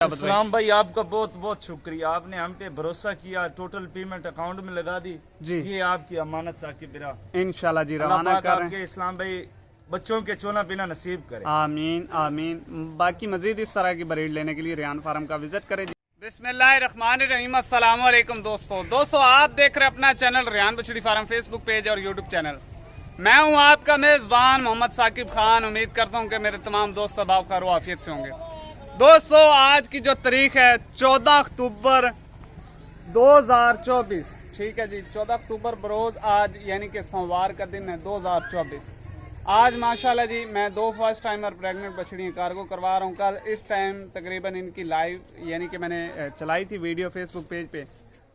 इस्लाम भाई आपका बहुत बहुत शुक्रिया, आपने हम पे भरोसा किया, टोटल पेमेंट अकाउंट में लगा दी जी। ये आपकी अमानत साकिब बिरा, इंशाल्लाह जी अल्लाह रवाना पाक कर रहे आपके इस्लाम भाई बच्चों के चोना पीना नसीब करे। आमीन आमीन। बाकी मजीद इस तरह की ब्रीड लेने के लिए रेहान फार्म का विजिट करें। बिस्मिल्लाहिर्रहमानिर्रहीम, अस्सलाम वालेकुम दोस्तों आप देख रहे हैं अपना चैनल रेहान बछड़ी फार्म फेसबुक पेज और यूट्यूब चैनल। मैं हूं आपका मेज़बान मोहम्मद साकिब खान। उम्मीद करता हूं कि मेरे तमाम दोस्त अहबाब खैर आफियत से होंगे। दोस्तों आज की जो तारीख है 14 अक्टूबर 2024, ठीक है जी, 14 अक्टूबर बरोज आज यानी कि सोमवार का दिन है 2024। आज माशाल्लाह जी मैं 2 फर्स्ट टाइमर प्रेग्नेंट बछड़ियाँ कार्गो करवा रहा हूँ। कल इस टाइम तकरीबन इनकी लाइव यानी कि मैंने चलाई थी वीडियो फेसबुक पेज पे,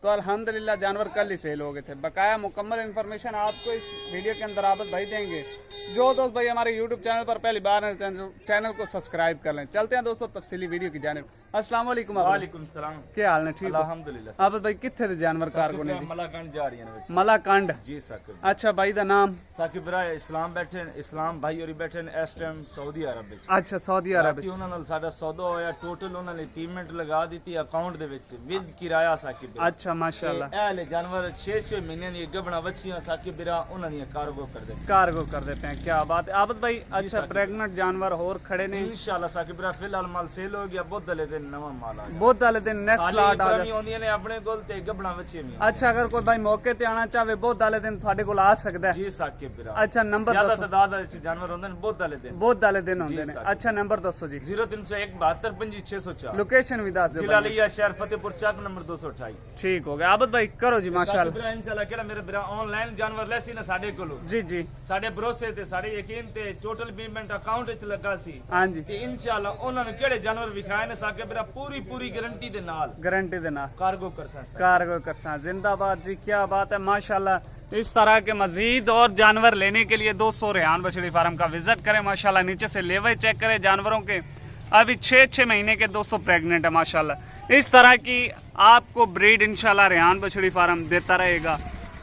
तो अल्हम्दुलिल्लाह जानवर कल ही सेल हो गए थे। बकाया मुकम्मल इन्फॉर्मेशन आपको इस वीडियो के अंदर आबद भाई देंगे। जो दोस्त भाई हमारे यूट्यूब चैनल पर पहली बार है चैनल को सब्सक्राइब कर लें। चलते हैं दोस्तों तफसीली वीडियो की जानिब। अस्सलाम वालेकुम। वालेकुम सलाम, क्या हाल है? ठीक अल्हम्दुलिल्लाह। आबद भाई कितने थे जानवर कार्गो ने? मलाकंड जा रही है। मलाकंड जी साकिब। अच्छा भाई दा नाम? साकिब बिरा इस्लाम बैठे, इस्लाम भाई और बैठे इस टाइम सऊदी अरब विच। अच्छा सऊदी अरब विच। ਉਹਨਾਂ ਨਾਲ ਸਾਡਾ ਸੌਦਾ ਹੋਇਆ, ਟੋਟਲ ਉਹਨਾਂ ਨੇ ਪੇਮੈਂਟ ਲਗਾ ਦਿੱਤੀ ਅਕਾਊਂਟ ਦੇ ਵਿੱਚ ਵਿਦ ਕਿਰਾਇਆ ਸਾਕਿਬ ਬਿਰਾ। अच्छा माशाल्लाह। ਇਹ ਵਾਲੇ ਜਾਨਵਰ 6-6 ਮਹੀਨਿਆਂ ਦੀਆਂ ਗੱਭਣਾ ਵੱਛੀਆਂ ਸਾਕਿਬ ਬਿਰਾ ਉਹਨਾਂ ਦੀਆਂ ਕਾਰਗੋ ਕਰਦੇ कार्गो कर देते हैं। क्या बात है आबद भाई। अच्छा प्रेग्नेंट जानवर और खड़े ने इंशाल्लाह साकिब बिरा। फिलहाल माल सेल हो गया, बुध वाले दिन नवा माल आ गया। बहुत वाले दिन नेक्स्ट लॉट आ जाए। ਆਉਂਦੀਆਂ ਨੇ ਆਪਣੇ ਕੋਲ ਤੇ ਗੱਭਣਾ ਵੱਛੀਆਂ ਵੀ। अच्छा अगर कोई भाई मौके ते आना चाहे बहुत वाले दिन थोड़े को आ सकता है। जी साकिब बिरा। अच्छा नंबर ज्यादा दसो। तादाद ਵਿੱਚ जानवर ਹੁੰਦੇ ਨੇ ਬਹੁਤ ਵਾਲੇ ਦਿਨ। बहुत वाले दिन होंगे जी ने। साकिब। अच्छा नंबर दसो जी। 0301 72 25 604। लोकेशन भी दस जिला दो। लिया शहर फतेहपुर चक नंबर 228। ठीक हो गया आबद भाई करो जी माशाल्लाह। साकिब बिरा इंशाल्लाह केड़ा मेरे बिरा ऑनलाइन जानवर लेसी ना ਸਾਡੇ ਕੋਲੋਂ। जी जी ਸਾਡੇ ਭਰੋਸੇ ਤੇ ਸਾਡੇ ਯਕੀਨ ਤੇ ਟੋਟਲ ਪੇਮੈਂਟ ਅਕਾਊਂਟ ਵਿੱਚ ਲੱਗਾ ਸੀ। हाँ जी ਤੇ ਇਨਸ਼ਾਅੱਲਾ ਉਹਨਾਂ ਨੂੰ ਕਿਹੜੇ ਜਾਨਵਰ ਵਿਖਾਏ ਨੇ ਸਾਕਿਬ ਬਿਰਾ ਪੂਰੀ ਗਾਰੰਟੀ ਦੇ ਨਾਲ गारंटी देना कार्गो कर सकते। कार्गो कर सकते। जिंदाबाद जी, क्या बात है माशाल्लाह। इस तरह के मजीद और जानवर लेने के लिए 200 रेहान बछड़ी फार्म का विजिट करें। माशाल्लाह नीचे से लेवल चेक करें जानवरों के। अभी 6 महीने के 200 प्रेग्नेंट है माशाल्लाह। इस तरह की आपको ब्रीड इंशाल्लाह रेहान बछड़ी फार्म देता रहेगा।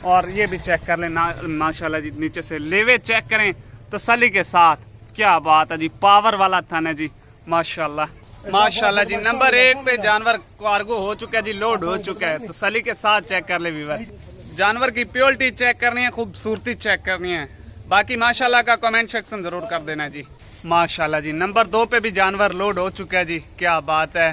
और ये भी चेक कर लें माशाल्लाह जी, नीचे से लेवे चेक करें तसल्ली के साथ। क्या बात है जी, पावर वाला थाना जी माशाल्लाह माशाल्लाह जी। नंबर 1 पे जानवर कार्गो हो चुका है जी, लोड हो चुका है। तसल्ली के साथ चेक कर ले व्यूअर। जानवर की प्योरिटी चेक करनी है, खूबसूरती चेक करनी है। बाकी माशाल्लाह का कमेंट सेक्शन जरूर कर देना जी। माशाल्लाह जी नंबर 2 पे भी जानवर लोड हो चुका है जी। क्या बात है।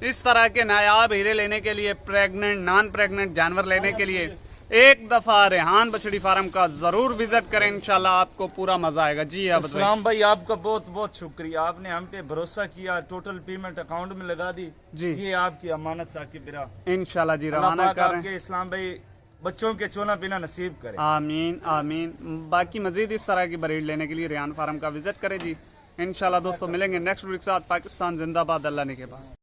इस तरह के नायाब हीरे लेने के लिए, प्रेग्नेंट नॉन प्रेग्नेंट जानवर लेने के लिए एक दफा रेहान बछड़ी फार्म का जरूर विजिट करें। इंशाल्लाह आपको पूरा मजा आएगा जी। इस्लाम भाई आपका बहुत बहुत शुक्रिया, आपने हम पे भरोसा किया, टोटल पेमेंट अकाउंट में लगा दी जी। ये आपकी अमानत साकिब बिरा, इंशाल्लाह जी अल्लाह रवाना पाक कर रहे हैं। आपके इस्लाम भाई बच्चों के चोना पीना नसीब करे। आमीन आमीन। बाकी मजीद इस तरह की ब्रीड लेने के लिए रेहान फार्म का विजिट करें जी। इंशाल्लाह दोस्तों मिलेंगे नेक्स्ट वीक के साथ। पाकिस्तान जिंदाबाद, अल्लाह ने के बाद।